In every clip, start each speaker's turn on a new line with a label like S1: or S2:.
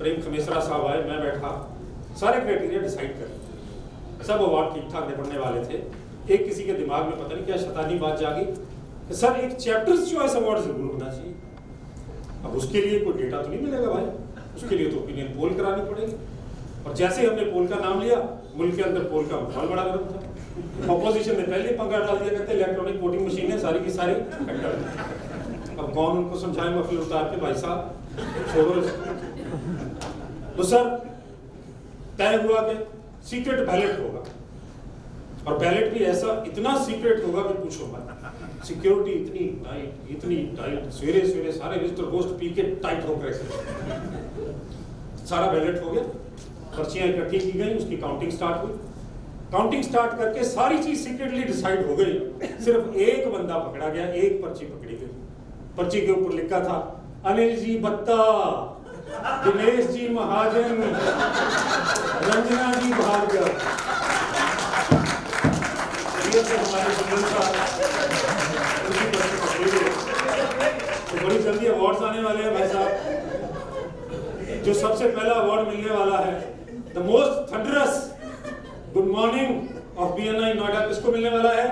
S1: प्रेम खमेसरा साहब आए, मैं बैठा, सारे क्राइटेरिया डिसाइड कर, सब अवार्ड ठीक ठाक निपटने वाले थे। एक किसी के दिमाग में पता नहीं क्या शैतानी बात जागी कि सर एक चैप्टर्स चॉइस अवार्ड जरूर होना चाहिए। अब उसके लिए कोई डेटा तो नहीं मिलेगा भाई, उसके लिए तो ओपिनियन पोल करानी पड़ेगी। और जैसे ही हमने पोल का नाम लिया, मुल्क के अंदर पोल का माहौल बड़ा गर्म था। ऑपोजिशन ने पहले पंगा डाल दिया, कहते इलेक्ट्रॉनिक वोटिंग मशीन है सारी की सारी। अब कौन उनको समझाए मफलर उतार के, भाई साहब छोड़ो। तो सर तय हुआ कि सीक्रेट बैलेट होगा, और बैलेट भी ऐसा इतना सीक्रेट होगा कि पूछो मत। सिक्योरिटी इतनी टाइट, सवेरे सवेरे सारे रजिस्टर पोस्ट पी के टाइट होकर सारा बैलेट हो गया, पर्चियां इकट्ठी की गई, उसकी काउंटिंग स्टार्ट हुई। काउंटिंग स्टार्ट करके सारी चीज सीक्रेटली डिसाइड हो गई। सिर्फ एक बंदा पकड़ा गया, एक पर्ची पकड़ी गई। पर्ची के ऊपर लिखा था अनिल जी बत्ता, दिनेश जी महाजन, रंजना जी भार्गव। तो बड़ी जल्दी अवार्ड्स आने वाले हैं भाई साहब। जो सबसे पहला अवार्ड मिलने वाला है, the most thunderous good morning of BNI Noida, किसको मिलने वाला है?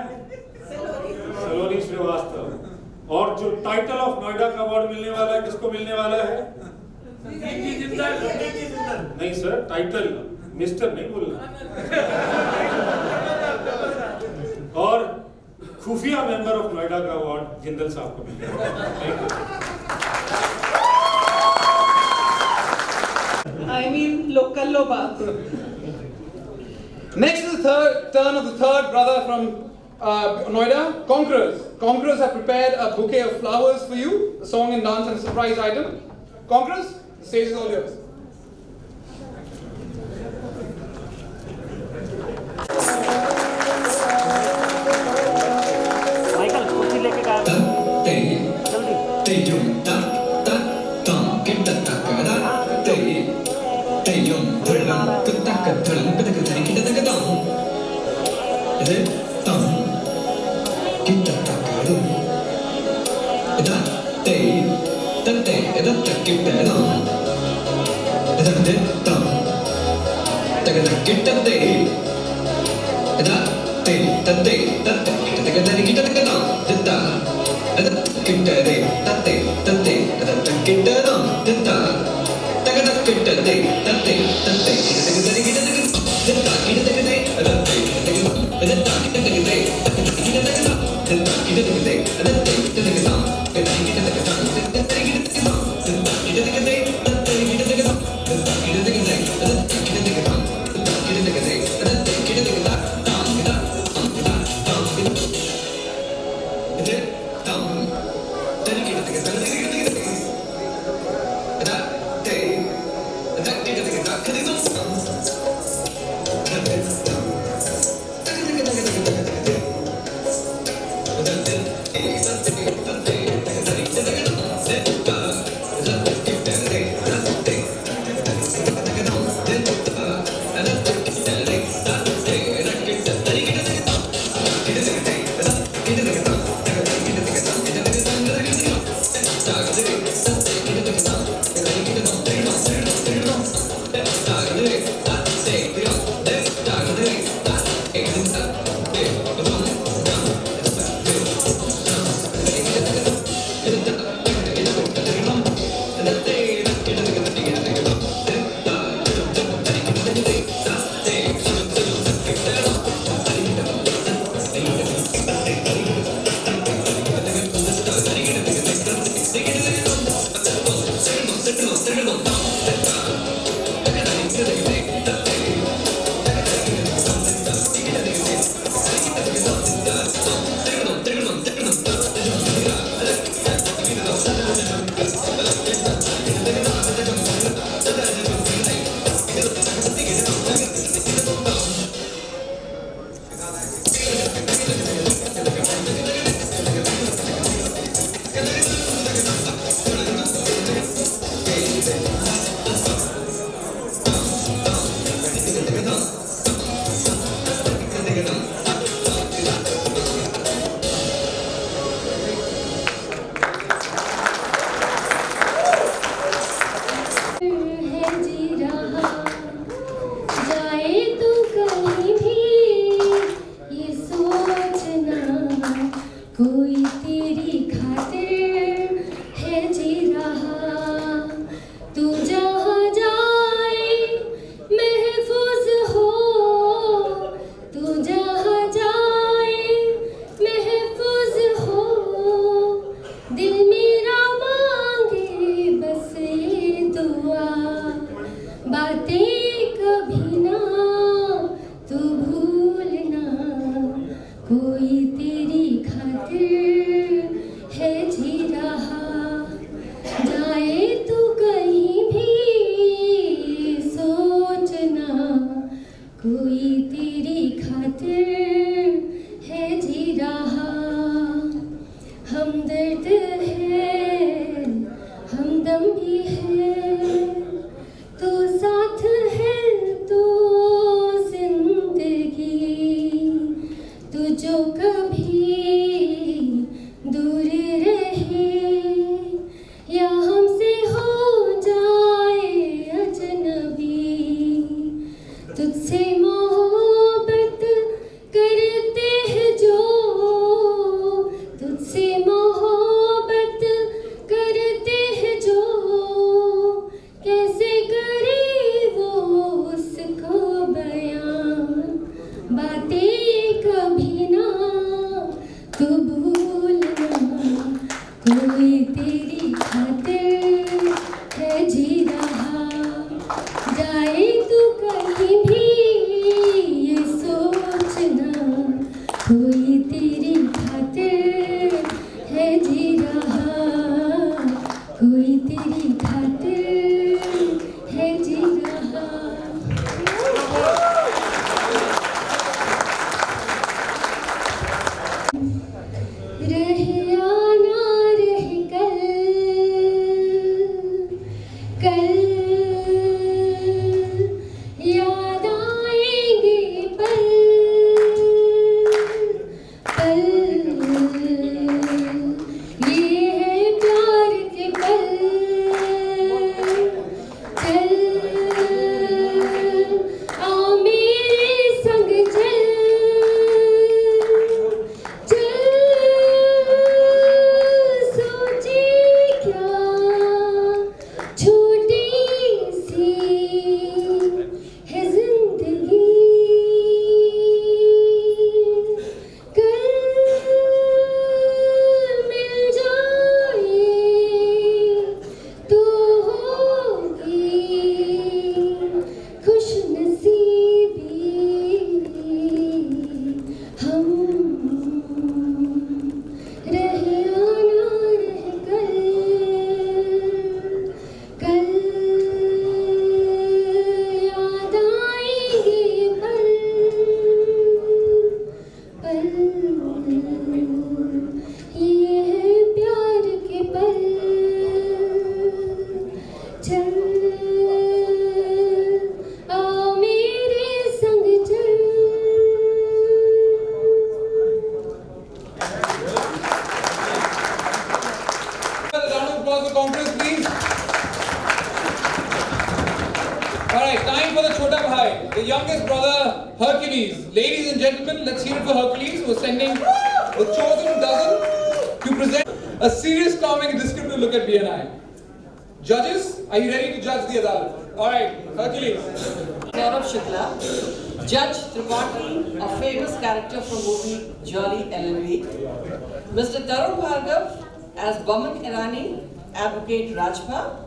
S1: सलोनी श्रीवास्तव। और जो टाइटल ऑफ नोएडा का अवार्ड मिलने वाला है, किसको मिलने वाला है? नहीं सर, टाइटल, मिस्टर नहीं बोलना। और खुफिया मेंबर ऑफ नोएडा का अवार्ड जिंदल साहब को मिलने वाला है।
S2: I mean, local baat.
S3: Next is the turn of the third brother from Noida, Conquerors. Conquerors have prepared a bouquet of flowers for you, a song and dance and a surprise item. Conquerors, the stage is all yours.
S4: Michael कुर्सी लेके गा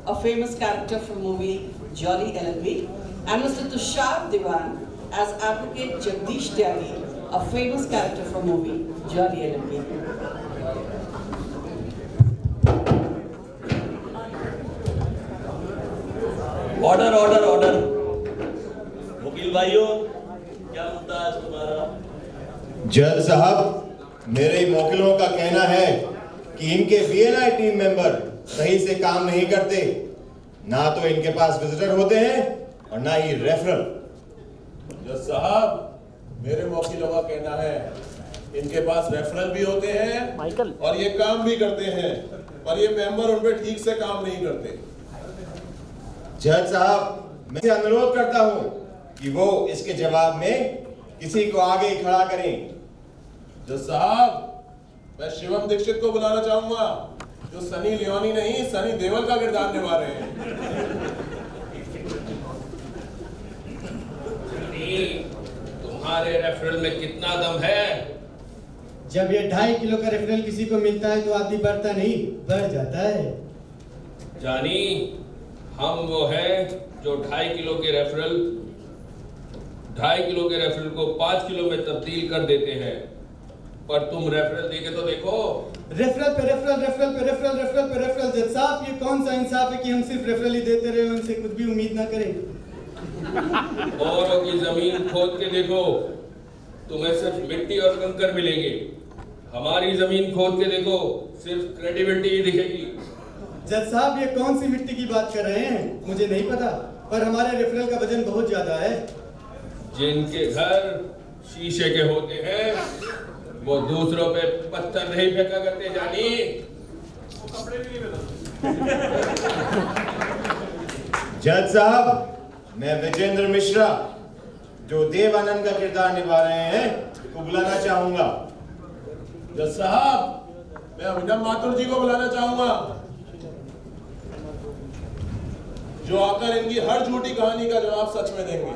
S4: A famous character from movie Jolly LLB, and Mr. Tushar Diwan as Advocate Jagdish Tyagi, a famous character from movie Jolly LLB.
S5: Order order order. वकील भाइयों, क्या मुद्दा है तुम्हारा?
S6: जज साहब, मेरे वकीलों का कहना है कि इनके बीएनआई टीम मेंबर सही से काम नहीं करते। ना तो इनके पास विजिटर होते हैं और ना ही रेफरल।
S7: जज साहब, मेरे वकीलों का कहना है इनके पास रेफरल भी होते हैं और ये काम भी करते हैं, पर ये मेंबर उन पे ठीक से काम नहीं करते।
S6: जज साहब, मैं से अनुरोध करता हूं कि वो इसके जवाब में किसी को आगे खड़ा करें।
S7: जज साहब, मैं शिवम दीक्षित को बुलाना चाहूंगा, जो सनी लियोनी नहीं सनी देओल का किरदार निभा रहे हैं।
S5: तुम्हारे रेफरल में कितना दम है?
S8: जब ये 2.5 किलो का रेफरल किसी को मिलता है तो आदमी बढ़ता नहीं, बढ़ जाता है।
S5: जानी, हम वो हैं जो 2.5 किलो के रेफरल 5 किलो में तब्दील कर देते हैं। पर तुम रेफरल देके तो देखो।
S8: रेफरल पे रेफरल, रेफरल पे रेफरल, रेफरल पे रेफरल। जज साहब, ये कौन सा इंसाफ है कि हम सिर्फ रेफरल ही देते रहे, उनसे कुछ भी उम्मीद ना करें।
S5: औरों की जमीन खोद के देखो, तुम्हें सिर्फ मिट्टी और कंकर मिलेंगे। हमारी जमीन खोद के देखो, सिर्फ क्रेडिबिलिटी ही दिखेगी।
S8: जज साहब, ये कौन सी मिट्टी की बात कर रहे हैं? मुझे नहीं पता, पर हमारे रेफरल का वजन बहुत ज्यादा है।
S5: जिनके घर शीशे के होते हैं वो दूसरों पे पत्थर नहीं फेंका करते। जानी,
S6: जज साहब, मैं विजेंद्र मिश्रा, जो देवानंद का किरदार निभा रहे हैं, को बुलाना चाहूंगा।
S7: जज साहब, मैं अभिनव माथुर जी को बुलाना चाहूंगा, जो आकर इनकी हर झूठी कहानी का जवाब सच में देंगे।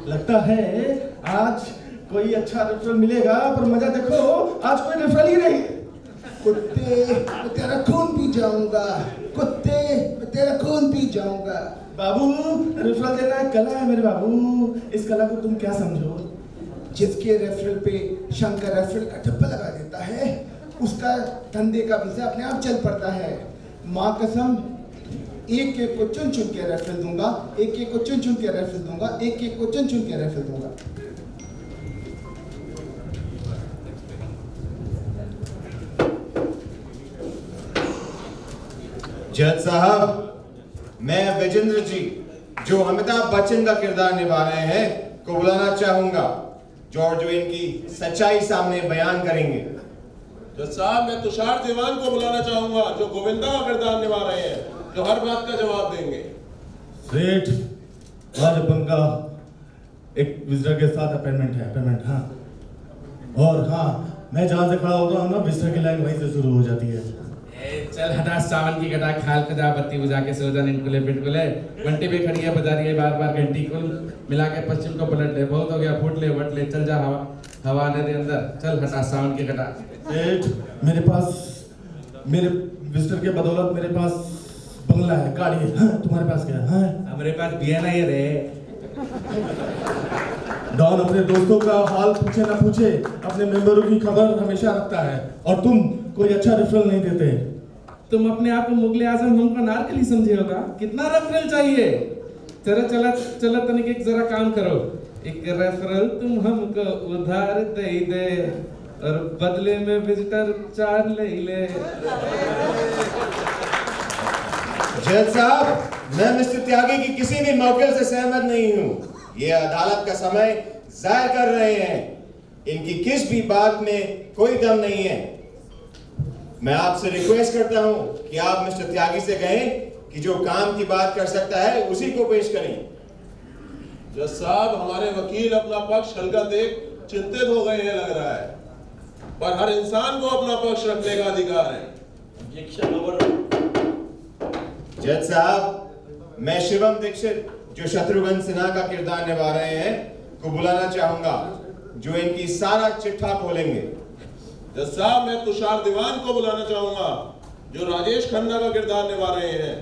S9: लगता है आज कोई अच्छा रेफरल मिलेगा, पर मजा देखो, आज कोई रेफरल ही नहीं। कुत्ते, मैं तेरा खून पी जाऊंगा। कुत्ते, मैं तेरा खून पी जाऊंगा। बाबू, रेफरल देना एक कला है मेरे बाबू। इस कला को तुम क्या समझो? जिसके रेफरल पे शंकर रेफरल का ठप्पा लगा देता है, उसका धंधे का वीजा अपने आप चल पड़ता है। माँ कसम, एक एक को चुन चुन के रेफरल दूंगा, एक एक को चुन चुन के रेफरल दूंगा, एक एक को चुन चुन के रेफरल दूंगा।
S6: जज साहब, मैं विजेंद्र जी, जो अमिताभ बच्चन का किरदार निभा रहे हैं, को बुलाना चाहूंगा, जो इनकी सच्चाई सामने बयान करेंगे।
S7: जज साहब, मैं तुषार दीवान को बुलाना चाहूंगा, जो गोविंदा का किरदार निभा रहे हैं, जो हर बात का जवाब देंगे।
S9: सेठ, आज अपन का एक विजिटर के साथ अपॉइंटमेंट। हाँ, और हाँ, मैं जहाँ से खड़ा होता हूँ ना, विजिटर की लाइन वहीं से शुरू हो जाती है।
S10: चल हटा सावन की कटा, खाल कजा बत्ती बुझा के सो जा, निटकुले पिटकुले। घंटी पे खड़ी है, बजा रही है बार बार घंटी को, मिला के पश्चिम को पलट ले। बहुत हो गया, फूट ले वट ले, चल जा हवा आने दे अंदर। चल हटा सावन की कटा।
S9: सेठ, मेरे पास, मेरे विजिटर के बदौलत मेरे पास बंगला है, गाड़ी है। हाँ, तुम्हारे पास क्या है?
S10: हमारे पास बियाना ही रे।
S9: डॉन अपने दोस्तों का हाल पूछे ना पूछे, अपने मेंबरों की खबर हमेशा रखता है, और तुम कोई अच्छा रेफरल नहीं देते।
S10: तुम अपने आप को मुगले आजम हमको नारकली समझे होगा। कितना रेफरल चाहिए? चला तनिक एक जरा काम करो, एक रेफरल तुम हमको उधार दे और बदले में विजिटर 4 ले।
S6: जज साहब, मैं मिस्टर त्यागी की किसी भी मौके से सहमत नहीं हूं। ये अदालत का समय जाया कर रहे हैं। इनकी किस भी बात में कोई दम नहीं है। मैं आपसे रिक्वेस्ट करता हूं कि आप मिस्टर त्यागी से कहें कि जो काम की बात कर सकता है उसी को पेश करें।
S7: जज साहब, हमारे वकील अपना पक्ष हल्का देख चिंतित हो गए हैं लग रहा है, पर हर इंसान को अपना पक्ष रखने का अधिकार है।
S6: जज साहब, मैं शिवम दीक्षित, जो शत्रुघ्न सिन्हा का किरदार निभा रहे हैं, को बुलाना चाहूंगा, जो इनकी सारा चिट्ठा खोलेंगे।
S7: जज साहब, मैं तुषार दीवान को बुलाना चाहूंगा, जो राजेश खन्ना का किरदार निभा रहे हैं,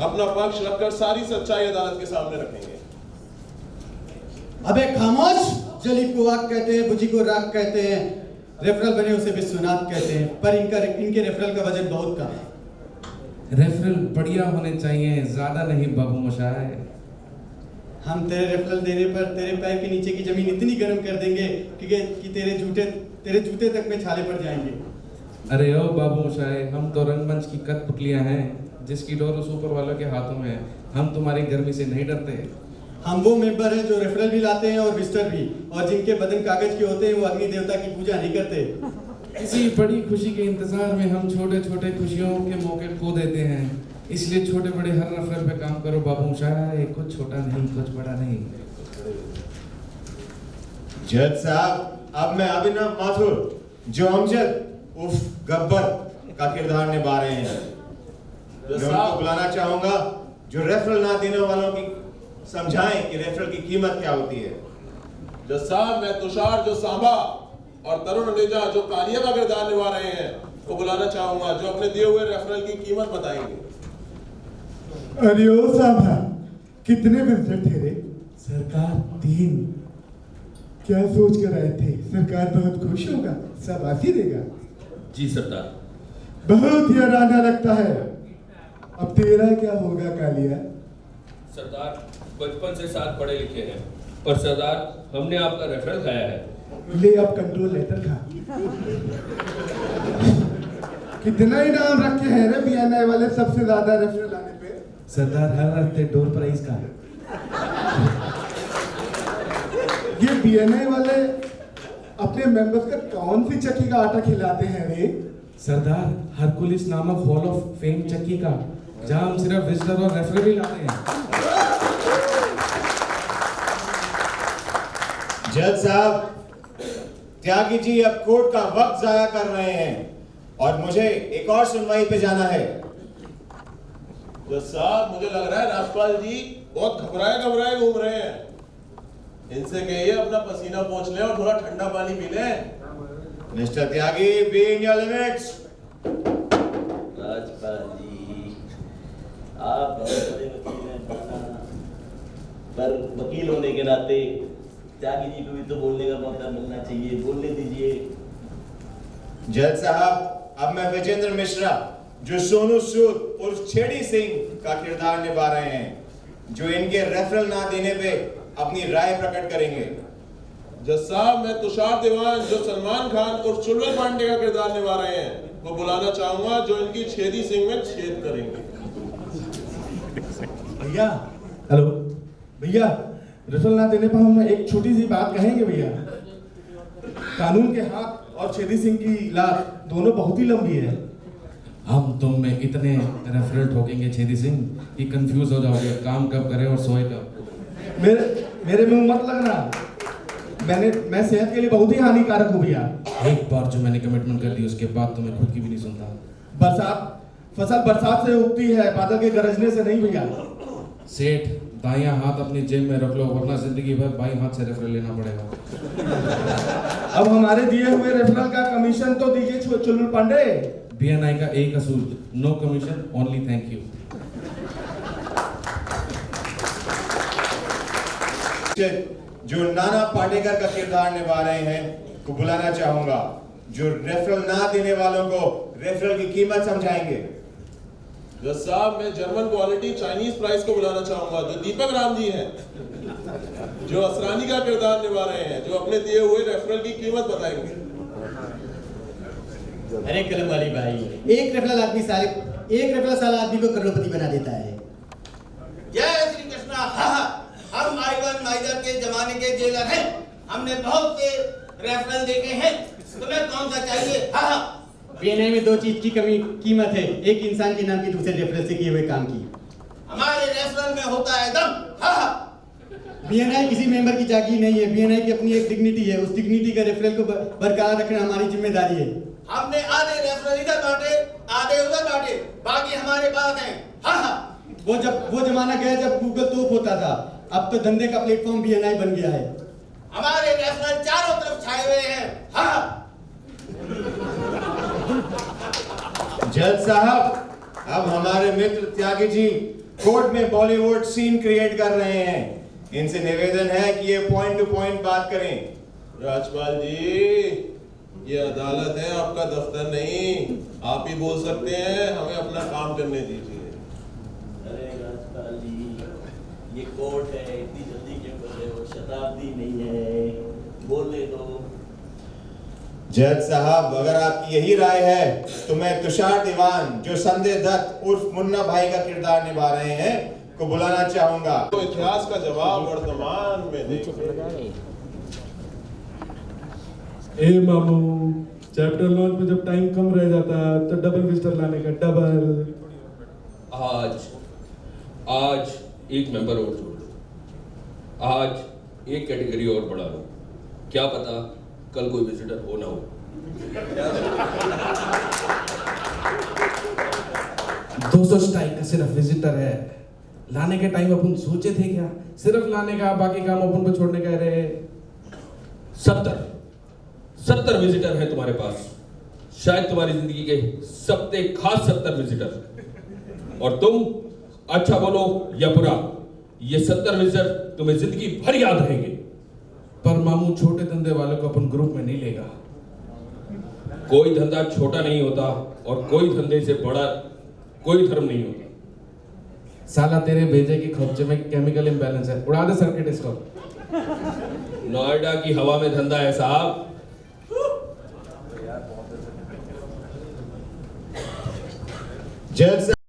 S7: अपना पक्ष रखकर सारी सच्चाई अदालत के सामने रखेंगे।
S8: अबे खामोश! जली को आग कहते हैं, बुझी को राग कहते हैं, रेफरल बने उसे विश्वनाथ कहते हैं, पर इनके रेफरल का वजन बहुत कम है।
S10: रेफरल बढ़िया होने चाहिए, ज्यादा नहीं बाबू मोशाय।
S8: हम तेरे रेफरल देने पर तेरे पैर के नीचे की जमीन इतनी गर्म कर देंगे कि तेरे जूते तक में छाले पड़ जाएंगे।
S10: अरे ओ बाबू मोशाय, हम तो रंगमंच की कठपुतलियां हैं, जिसकी डोर उस ऊपर वालों के हाथों में है। हम तुम्हारी गर्मी से नहीं डरते।
S8: हम वो मेंबर हैं जो रेफरल भी लाते हैं और विजिटर भी, और जिनके बदन कागज के होते हैं, वो अग्नि देवता की पूजा नहीं करते।
S10: किसी बड़ी खुशी के इंतजार में हम छोटे छोटे खुशियों के मौके खो देते हैं। इसलिए छोटे बड़े हर रेफरल पे काम करो बाबू शाह, कुछ छोटा नहीं कुछ बड़ा नहीं।
S6: जज साहब, अब मैं अभिनव माथुर जो अमजद उफ गब्बर का किरदार निभा रहे हैं, मैं उनको बुलाना चाहूंगा जो रेफरल ना देने वालों की समझाएं कि रेफरल की कीमत क्या होती है।
S7: जज साहब, मैं तुषार जो सांबा और तरुण अनेजा जो कालिया का किरदार निभा रहे हैं को बुलाना चाहूंगा, जो अपने दिए हुए रेफरल की कीमत बताएंगे।
S9: अरे ओ सांबा, कितने विजिटर थे रे? सरकार 3। क्या सोच कर आए थे? सरकार बहुत खुश होगा, शाबाशी देगा।
S5: जी सरदार।
S9: बहुत ही आराना लगता है। अब तेरा क्या होगा कालिया?
S5: सरदार, बचपन से साथ पढ़े लिखे हैं, पर सरदार हमने आपका रेफरल खाया है।
S9: ले अब कंट्रोल लेटर खा। कितना इनाम रखे हैं रे बीएनआई वाले सबसे ज्यादा रेफरल लाने पे?
S10: सरदार हर हफ्ते डोर प्राइस का।
S9: ये बीएनआई वाले अपने मेंबर्स का कौन सी चक्की का आटा खिलाते हैं रे?
S10: सरदार हरकुलिस नामक हॉल ऑफ फेम चक्की का, जहां हम सिर्फ विजिटर और रेफरल ही लाते हैं।
S6: जज साहब, त्यागी जी अब कोर्ट का वक्त जाया कर रहे हैं और मुझे एक और सुनवाई पे जाना है।
S7: जज साहब, मुझे लग रहा है राजपाल जी बहुत घबराए घूम रहे हैं। इनसे कहिए अपना पसीना पोंछ लें और थोड़ा ठंडा पानी पी लें।
S6: Mister Tyagi, be in your limits.
S11: Rajpal ji, आप बहुत बड़े वकील हैं, पर वकील होने के नाते त्यागी जी को भी तो बोलने का मौका मिलना चाहिए, बोलने दीजिए।
S6: जज साहब, अब मैं विजेंद्र मिश्रा जो सोनू सूद उर्फ छेड़ी सिंह का किरदार निभा रहे हैं, जो इनके रेफरल ना देने पे अपनी राय प्रकट करेंगे।
S7: जज साहब, मैं तुषार दीवान जो सलमान खान और चुलबुल पांडे का किरदार निभा रहे हैं वो बुलाना चाहूंगा, जो इनकी छेदी सिंह में छेद करेंगे।
S9: भैया, हेलो भैया, रेफरल ना देने पर हम एक छोटी सी बात कहेंगे भैया। कानून के हाथ और छेदी सिंह की लात दोनों बहुत ही लंबी है।
S10: हम तुम में इतने रेफरल ठोकेंगे छेदी सिंह कि कंफ्यूज हो जाओगे, काम कब करें और सोए कब।
S9: मेरे मुंह मत लगना, मैं सेहत के लिए बहुत ही हानिकारक हूँ भैया।
S10: एक बार जो मैंने कमिटमेंट कर दी उसके बाद तो मैं खुद की भी नहीं सुनता।
S9: फसल बरसात से उगती है, बादल के गरजने से नहीं भैया।
S10: सेठ, दायां हाथ अपनी जेब में रख लो, वरना जिंदगी भर बाईं हाथ से रेफरल लेना पड़ेगा।
S9: अब हमारे दिए हुए रेफरल का कमीशन तो दीजिए चुलबुल पांडे।
S10: बीएनआई का एक असूल, no commission, only thank you.
S6: जो नाना पाटेकर का किरदार निभा रहे हैं को बुलाना चाहूंगा, जो रेफरल ना देने वालों को रेफरल की कीमत समझाएंगे।
S7: जज साहब, मैं जर्मन क्वालिटी चाइनीज प्राइस को बुलाना चाहूंगा, जो दीपक राम जी हैं, जो असरानी का किरदार निभा रहे हैं, जो अपने दिए हुए रेफरल की कीमत बताएंगे।
S8: अरे कलम वाली भाई, एक रेफरल साला आदमी को करोड़पति बना देता है।
S12: जय श्री कृष्णा। हम आइवन माइजर के जमाने के जेलर हैं, हमने बहुत से रेफरल देखे हैं, तुम्हें कौन सा चाहिए?
S8: बीएनआई में 2 चीज की कीमत है, एक इंसान के नाम की, दूसरे रेफरल से किए हुए काम की।
S12: हमारे रेफरल में होता है दम।
S8: बीएनआई किसी मेंबर की जागीर नहीं है, बीएनआई की अपनी एक डिग्निटी है, उस डिग्निटी का रेफरल को बरकरार रखना हमारी जिम्मेदारी है।
S12: हमने आधे रेफरल इधर बांटे, आधे उधर बांटे, बाकी हमारे पास हैं।
S8: वो जमाना गया जब गूगल तोप होता था, अब तो धंधे का प्लेटफॉर्म बीएनआई बन गया है।
S12: हमारे रेफरल चारों तरफ छाए हुए हैं।
S6: जज साहब, अब हमारे मित्र त्यागी जी कोर्ट में बॉलीवुड सीन क्रिएट कर रहे हैं। इनसे निवेदन है कि ये पॉइंट टू पॉइंट बात करें।
S7: राजपाल जी, ये अदालत है, आपका दफ्तर नहीं। आप ही बोल सकते हैं, हमें अपना काम करने दीजिए।
S11: अरे राजपाल जी, ये कोर्ट है, इतनी जल्दी क्यों कर रहे हो? शताब्दी नहीं है, बोलने दो।
S6: जज साहब, अगर आपकी यही राय है तो मैं तुषार दीवान जो संजय दत्त उर्फ मुन्ना भाई का किरदार निभा रहे हैं को बुलाना चाहूंगा।
S7: तो इतिहास का जवाब वर्तमान में देंगे।
S13: ए मामू, चैप्टर लॉन्च में जब टाइम कम रह जाता तो डबल विजिटर लाने का डबल।
S5: आज एक मेंबर और जोड़ लो, आज एक कैटेगरी और बढ़ा लो, क्या पता कल कोई विजिटर हो ना हो।
S10: 200 स्ट्राइक का सिर्फ विजिटर है। लाने के टाइम अपन सोचे थे क्या? सिर्फ लाने का, बाकी काम अपन को छोड़ने कह रहे।
S5: 70 विजिटर हैं तुम्हारे पास, शायद तुम्हारी जिंदगी के सबसे खास 70 विजिटर। और तुम अच्छा बोलो या बुरा, ये 70 विजिटर तुम्हें जिंदगी भर याद रहेंगे।
S10: पर मामू, छोटे धंधे वालों को अपन ग्रुप में नहीं लेगा।
S5: कोई धंधा छोटा नहीं होता और कोई धंधे से बड़ा कोई धर्म नहीं होता।
S10: साला तेरे भेजे की खोपचे में केमिकल इम्बैलेंस है, उड़ा दे सर्किट इसको।
S5: नोएडा की हवा में धंधा है साहब।
S6: जज